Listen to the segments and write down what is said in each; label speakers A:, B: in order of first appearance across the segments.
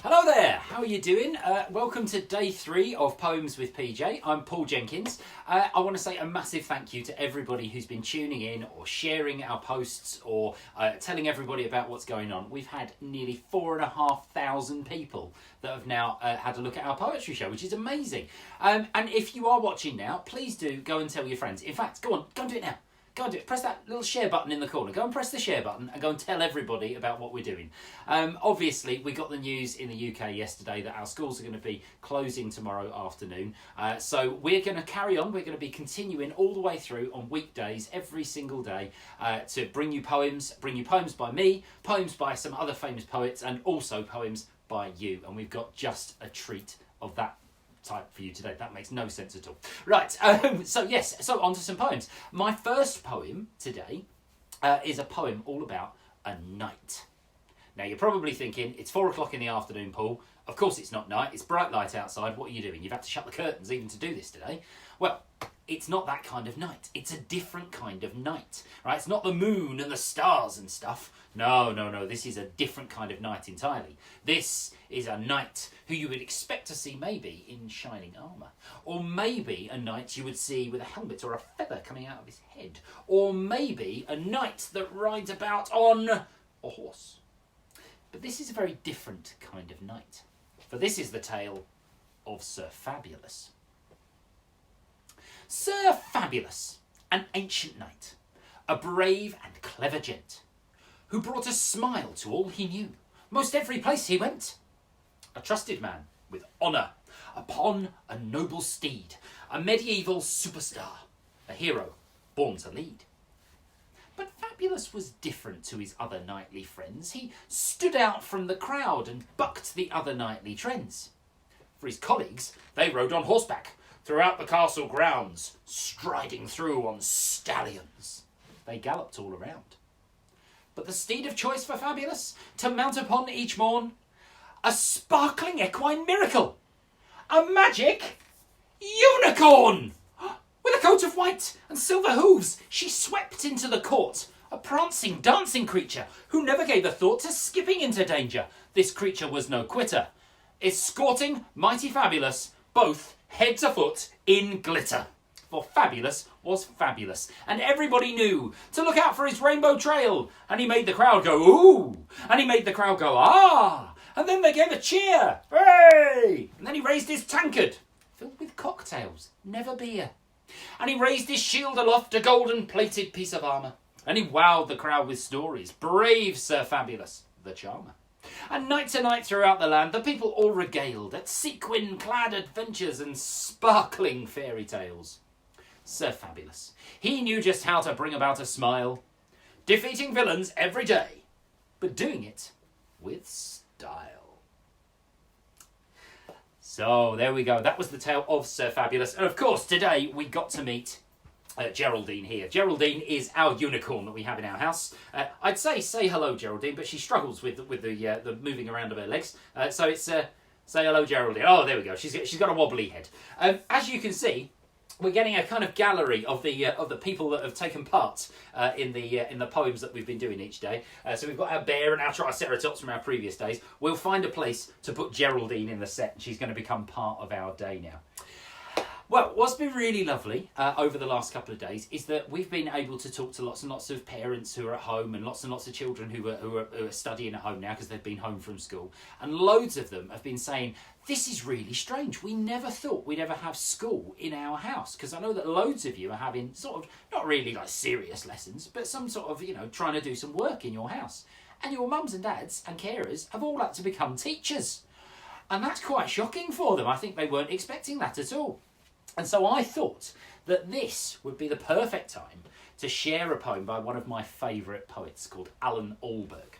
A: Hello there, how are you doing? Welcome to day 3 of Poems with PJ. I'm Paul Jenkins. I want to say a massive thank you to everybody who's been tuning in or sharing our posts or telling everybody about what's going on. We've had nearly 4,500 people that have now had a look at our poetry show, which is amazing. And if you are watching now, please do go and tell your friends. In fact, go and do it now. Go and do it. Press that little share button in the corner. Go and press the share button and go and tell everybody about what we're doing. Obviously, we got the news in the UK yesterday that our schools are going to be closing tomorrow afternoon. So we're going to carry on. We're going to be continuing all the way through on weekdays, every single day, to bring you poems by me, poems by some other famous poets, and also poems by you. And we've got just a treat of that type for you today. That makes no sense at all. Right, so on to some poems. My first poem today is a poem all about a night. Now you're probably thinking, it's 4 o'clock in the afternoon, Paul. Of course it's not night, it's bright light outside. What are you doing? You've had to shut the curtains even to do this today. Well, it's not that kind of night. It's a different kind of night, right? It's not the moon and the stars and stuff. No. This is a different kind of night entirely. This is a knight who you would expect to see maybe in shining armour. Or maybe a knight you would see with a helmet or a feather coming out of his head. Or maybe a knight that rides about on a horse. But this is a very different kind of knight. For this is the tale of Sir Fabulous. Sir Fabulous, an ancient knight, a brave and clever gent, who brought a smile to all he knew, most every place he went. A trusted man with honour, upon a noble steed, a medieval superstar, a hero born to lead. But Fabulous was different to his other knightly friends. He stood out from the crowd and bucked the other knightly trends. For his colleagues, they rode on horseback throughout the castle grounds, striding through on stallions. They galloped all around. But the steed of choice for Fabulous, to mount upon each morn, a sparkling equine miracle, a magic unicorn! With a coat of white and silver hooves, she swept into the court, a prancing, dancing creature who never gave a thought to skipping into danger. This creature was no quitter, escorting mighty Fabulous, both head to foot in glitter. For Fabulous was fabulous, and everybody knew to look out for his rainbow trail. And he made the crowd go, ooh! And he made the crowd go, ah! And then they gave a cheer, hey! And then he raised his tankard, filled with cocktails, never beer. And he raised his shield aloft, a golden-plated piece of armour. And he wowed the crowd with stories, brave Sir Fabulous, the charmer. And night to night throughout the land, the people all regaled at sequin-clad adventures and sparkling fairy tales. Sir Fabulous, he knew just how to bring about a smile, defeating villains every day, but doing it with style. So there we go. That was the tale of Sir Fabulous. And of course, today we got to meet Geraldine here. Geraldine is our unicorn that we have in our house. I'd say hello, Geraldine, but she struggles with the moving around of her legs. So it's say hello, Geraldine. Oh, there we go. She's got a wobbly head. As you can see, we're getting a kind of gallery of the people that have taken part in the poems that we've been doing each day. So we've got our bear and our triceratops from our previous days. We'll find a place to put Geraldine in the set, and she's going to become part of our day now. Well, what's been really lovely over the last couple of days is that we've been able to talk to lots and lots of parents who are at home and lots of children who are studying at home now because they've been home from school. And loads of them have been saying, this is really strange. We never thought we'd ever have school in our house. Because I know that loads of you are having sort of, not really like serious lessons, but some sort of, trying to do some work in your house. And your mums and dads and carers have all had to become teachers. And that's quite shocking for them. I think they weren't expecting that at all. And so I thought that this would be the perfect time to share a poem by one of my favourite poets called Alan Allberg.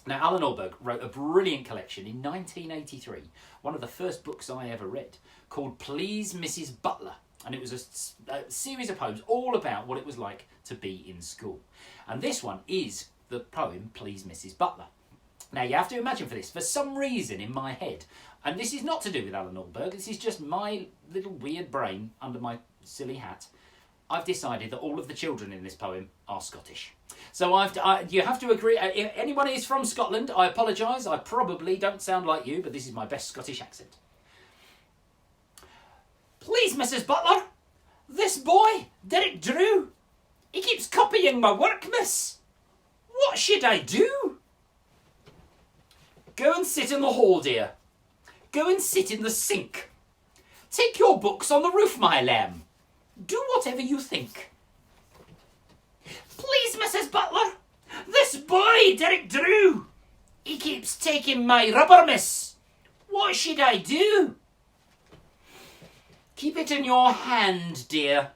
A: Now, Alan Allberg wrote a brilliant collection in 1983, one of the first books I ever read, called Please Mrs. Butler. And it was a series of poems all about what it was like to be in school. And this one is the poem Please Mrs. Butler. Now, you have to imagine for this, for some reason in my head, and this is not to do with Alan Allberg, this is just my little weird brain under my silly hat, I've decided that all of the children in this poem are Scottish. So you have to agree. If anyone is from Scotland, I apologise. I probably don't sound like you, but this is my best Scottish accent. Please, Mrs. Butler, this boy, Derek Drew, he keeps copying my work, miss. What should I do? Go and sit in the hall, dear. Go and sit in the sink. Take your books on the roof, my lamb. Do whatever you think. Please, Mrs. Butler, this boy, Derek Drew, he keeps taking my rubber, miss. What should I do? Keep it in your hand, dear.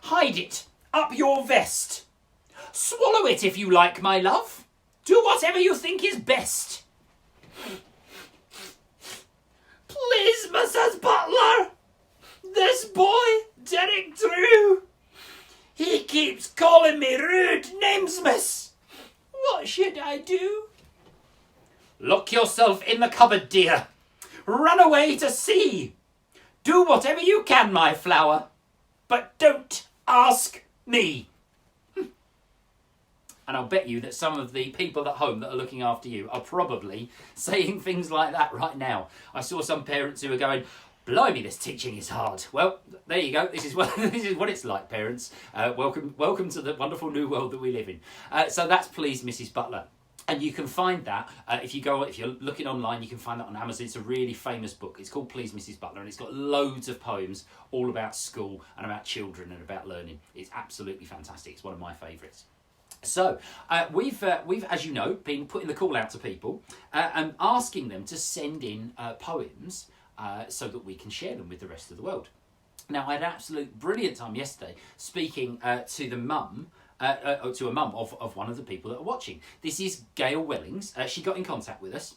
A: Hide it up your vest. Swallow it if you like, my love. Do whatever you think is best. Please, Mrs. Butler, this boy, Derek Drew, he keeps calling me rude names, miss. What should I do? Lock yourself in the cupboard, dear. Run away to sea. Do whatever you can, my flower, but don't ask me. And I'll bet you that some of the people at home that are looking after you are probably saying things like that right now. I saw some parents who are going, blimey, this teaching is hard. Well, there you go. This is what it's like, parents. Welcome to the wonderful new world that we live in. So that's Please, Mrs. Butler. And you can find that, if you're looking online, you can find that on Amazon. It's a really famous book. It's called Please, Mrs. Butler, and it's got loads of poems all about school and about children and about learning. It's absolutely fantastic. It's one of my favourites. So we've, as you know, been putting the call out to people and asking them to send in poems so that we can share them with the rest of the world. Now, I had an absolute brilliant time yesterday speaking to the mum. To a mum of one of the people that are watching. This is Gail Wellings. She got in contact with us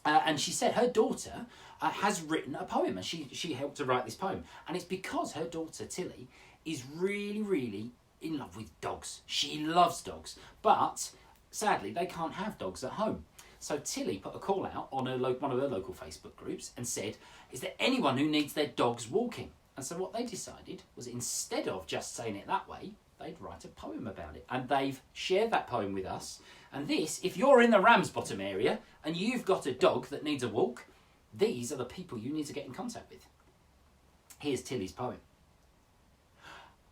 A: and she said her daughter has written a poem, and she helped to write this poem. And it's because her daughter, Tilly, is really, really in love with dogs. She loves dogs, but sadly they can't have dogs at home. So Tilly put a call out on one of her local Facebook groups and said, is there anyone who needs their dogs walking? And so what they decided was, instead of just saying it that way, they'd write a poem about it. And they've shared that poem with us. And this, if you're in the Ramsbottom area and you've got a dog that needs a walk, these are the people you need to get in contact with. Here's Tilly's poem.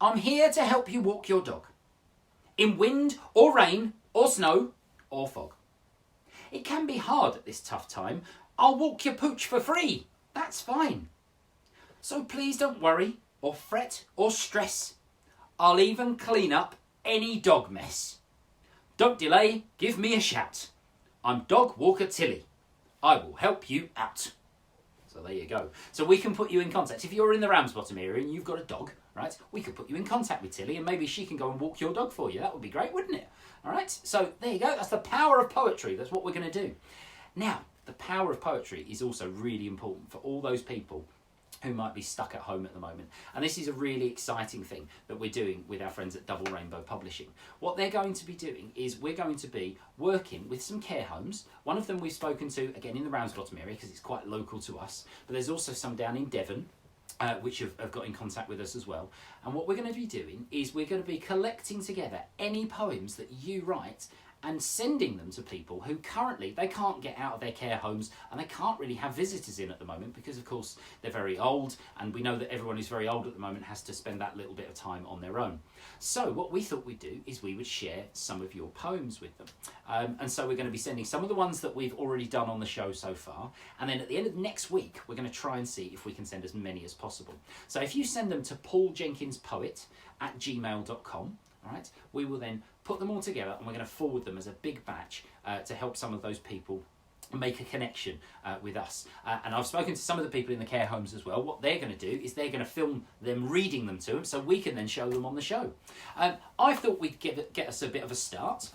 A: I'm here to help you walk your dog. In wind or rain or snow or fog. It can be hard at this tough time. I'll walk your pooch for free. That's fine. So please don't worry or fret or stress. I'll even clean up any dog mess. Don't delay, give me a shout. I'm Dog Walker Tilly. I will help you out. So there you go. So we can put you in contact. If you're in the Ramsbottom area and you've got a dog, right, we could put you in contact with Tilly and maybe she can go and walk your dog for you. That would be great, wouldn't it? All right, so there you go. That's the power of poetry. That's what we're going to do. Now, the power of poetry is also really important for all those people who might be stuck at home at the moment. And this is a really exciting thing that we're doing with our friends at Double Rainbow Publishing. What they're going to be doing is we're going to be working with some care homes. One of them we've spoken to, again, in the Ramsbottom area, because it's quite local to us. But there's also some down in Devon, which have got in contact with us as well. And what we're going to be doing is we're going to be collecting together any poems that you write and sending them to people who currently, they can't get out of their care homes and they can't really have visitors in at the moment because, of course, they're very old, and we know that everyone who's very old at the moment has to spend that little bit of time on their own. So what we thought we'd do is we would share some of your poems with them. And so we're going to be sending some of the ones that we've already done on the show so far, and then at the end of next week we're going to try and see if we can send as many as possible. So if you send them to pauljenkinspoet@gmail.com, all right, we will then put them all together and we're going to forward them as a big batch to help some of those people make a connection with us. And I've spoken to some of the people in the care homes as well. What they're going to do is they're going to film them reading them to them so we can then show them on the show. I thought we'd get us a bit of a start.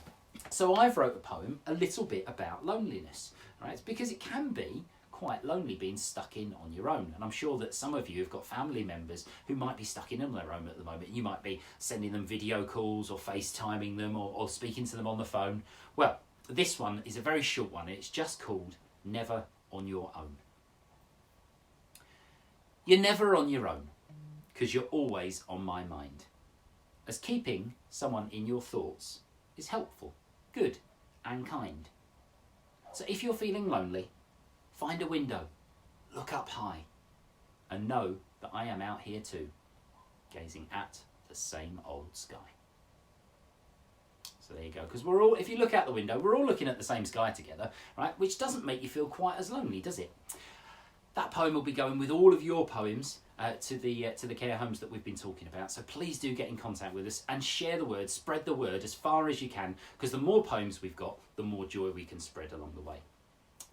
A: So I've wrote a poem a little bit about loneliness, right? Because it can be quite lonely being stuck in on your own, and I'm sure that some of you have got family members who might be stuck in on their own at the moment. You might be sending them video calls or FaceTiming them or speaking to them on the phone. Well, this one is a very short one. It's just called Never on Your Own. You're never on your own because you're always on my mind. as keeping someone in your thoughts is helpful, good and kind. So if you're feeling lonely, find a window, look up high, and know that I am out here too, gazing at the same old sky. So there you go, because we're all, if you look out the window, we're all looking at the same sky together, right? Which doesn't make you feel quite as lonely, does it? That poem will be going with all of your poems to the care homes that we've been talking about. So please do get in contact with us and share the word, spread the word as far as you can, because the more poems we've got, the more joy we can spread along the way.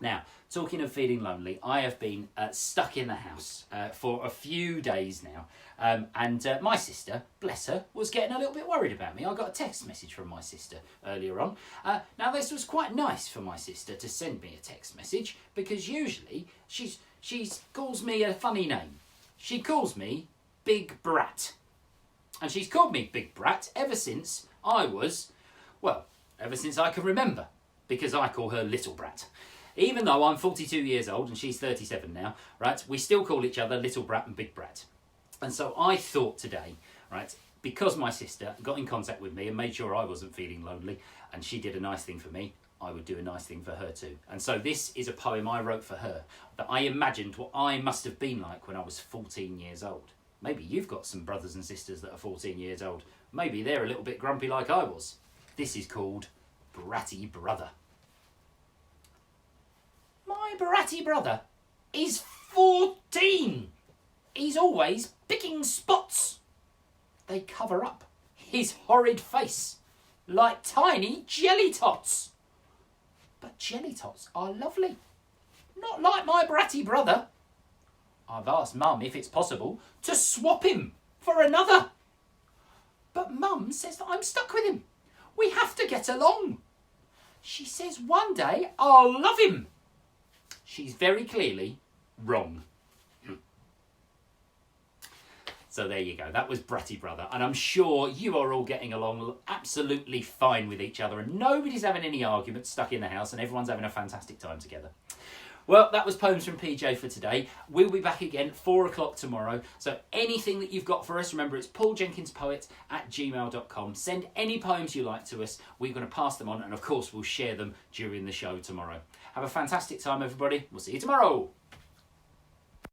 A: Now, talking of feeling lonely, I have been stuck in the house for a few days now. And my sister, bless her, was getting a little bit worried about me. I got a text message from my sister earlier on. Now, this was quite nice for my sister to send me a text message, because usually she calls me a funny name. She calls me Big Brat. And she's called me Big Brat ever since ever since I can remember, because I call her Little Brat. Even though I'm 42 years old and she's 37 now, right, we still call each other Little Brat and Big Brat. And so I thought today, right, because my sister got in contact with me and made sure I wasn't feeling lonely, and she did a nice thing for me, I would do a nice thing for her too. And so this is a poem I wrote for her, that I imagined what I must have been like when I was 14 years old. Maybe you've got some brothers and sisters that are 14 years old. Maybe they're a little bit grumpy like I was. This is called Bratty Brother. My bratty brother is 14. He's always picking spots. They cover up his horrid face like tiny jelly tots. But jelly tots are lovely, not like my bratty brother. I've asked Mum if it's possible to swap him for another. But Mum says that I'm stuck with him. We have to get along. She says one day I'll love him. She's very clearly wrong. So there you go. That was Bratty Brother. And I'm sure you are all getting along absolutely fine with each other, and nobody's having any arguments stuck in the house, and everyone's having a fantastic time together. Well, that was Poems from PJ for today. We'll be back again 4 o'clock tomorrow. So anything that you've got for us, remember it's pauljenkinspoet@gmail.com. Send any poems you like to us. We're going to pass them on, and of course we'll share them during the show tomorrow. Have a fantastic time, everybody. We'll see you tomorrow.